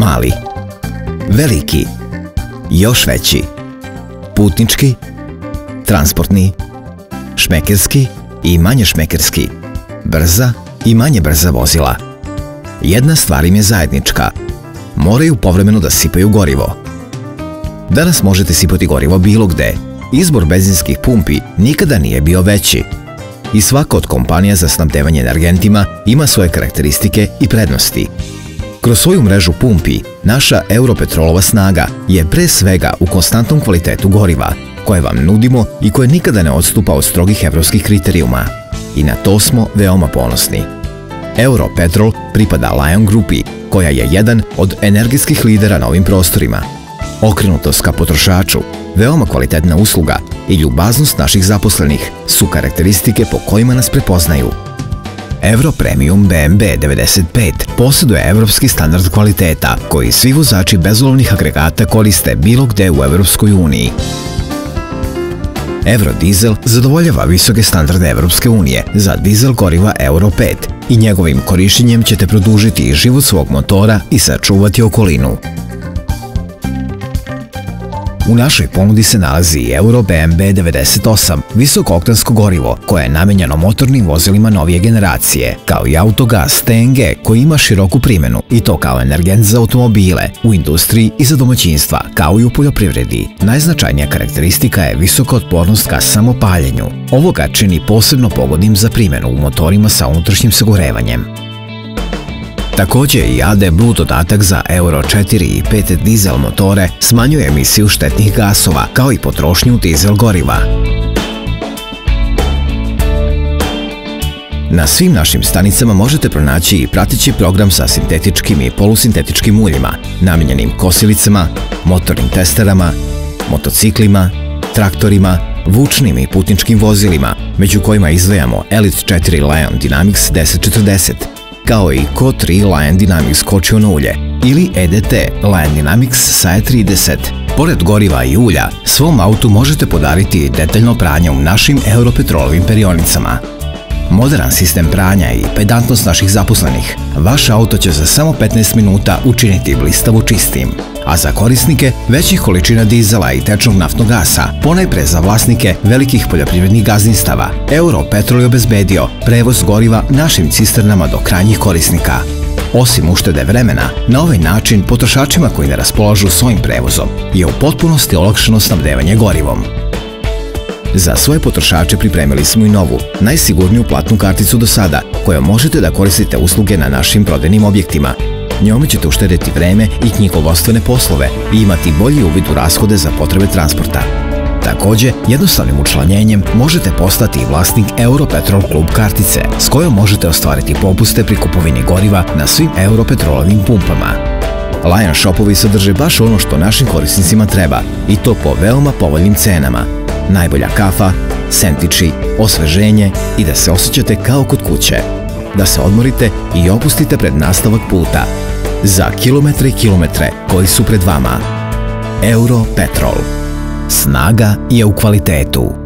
mali, veliki, još veći, putnički, transportni, šmekerski i manje šmekerski, brza i manje brza vozila. Jedna stvar im je zajednička. Moraju povremeno da sipaju gorivo. Danas možete sipati gorivo bilo gde. Izbor benzinskih pumpi nikada nije bio veći. I svaka od kompanija za snabdevanje energentima ima svoje karakteristike i prednosti. Kroz svoju mrežu pumpi, naša Europetrolova snaga je pre svega u konstantnom kvalitetu goriva, koje vam nudimo i koje nikada ne odstupa od strogih evropskih kriterijuma. I na to smo veoma ponosni. Europetrol pripada Lion grupi, koja je jedan od energetskih lidera na ovim prostorima. Okrenutost ka potrošaču, veoma kvalitetna usluga i ljubaznost naših zaposlenih su karakteristike po kojima nas prepoznaju. Euro Premium BMW 95 posjeduje evropski standard kvaliteta koji svi vozači bezolovnih agregata koriste bilo gde u Evropskoj uniji. Eurodizel zadovoljava visoke standarde Evropske unije za dizel goriva Euro 5 i njegovim korišćenjem ćete produžiti život svog motora i sačuvati okolinu. U našoj ponudi se nalazi Euro BMW 98, visokooktansko gorivo koje je namenjeno motornim vozilima novije generacije, kao i autogas TNG koji ima široku primjenu i to kao energent za automobile, u industriji i za domaćinstva, kao i u poljoprivredi. Najznačajnija karakteristika je visoka otpornost ka samopaljenju. Ovo ga čini posebno pogodnim za primjenu u motorima sa unutrašnjim sagorevanjem. Također i AD Blue dodatak za Euro 4 i 5 dizel motore smanjuje emisiju štetnih gasova, kao i potrošnju dizel goriva. Na svim našim stanicama možete pronaći i prateći program sa sintetičkim i polusintetičkim uljima, namijenjenim kosilicama, motornim testerama, motociklima, traktorima, vučnim i putničkim vozilima, među kojima izdvajamo Elite 4 Lion Dynamics 1040, kao i CO3 Lion Dynamics kočiono ulje ili EDT Lion Dynamics SAE 30. Pored goriva i ulja, svom autu možete podariti detaljno pranje u našim Europetrolovim perionicama. Moderan sistem pranja i pedantnost naših zaposlenih, vaš auto će za samo 15 minuta učiniti blistavo čistim. A za korisnike većih količina dizela i tečnog naftnog gasa, ponajpre za vlasnike velikih poljoprivrednih gazdinstava, Europetrol je obezbedio prevoz goriva našim cisternama do krajnjih korisnika. Osim uštede vremena, na ovaj način potrošačima koji ne raspolažu svojim prevozom je u potpunosti olakšano snabdevanje gorivom. Za svoje potrošače pripremili smo i novu, najsigurniju platnu karticu do sada, kojom možete da koristite usluge na našim prodajnim objektima. Njome ćete uštedeti vreme i knjigovodstvene poslove i imati bolji uvid u rashode za potrebe transporta. Također, jednostavnim učlanjenjem možete postati i vlasnik Europetrol Klub kartice, s kojom možete ostvariti popuste pri kupovini goriva na svim Europetrolovim pumpama. Lion shopovi sadrže baš ono što našim korisnicima treba, i to po veoma povoljnim cenama. Najbolja kafa, sendviči, osveženje i da se osjećate kao kod kuće. Da se odmorite i opustite pred nastavak puta. Za kilometre i kilometre koji su pred vama. Europetrol. Snaga je u kvalitetu.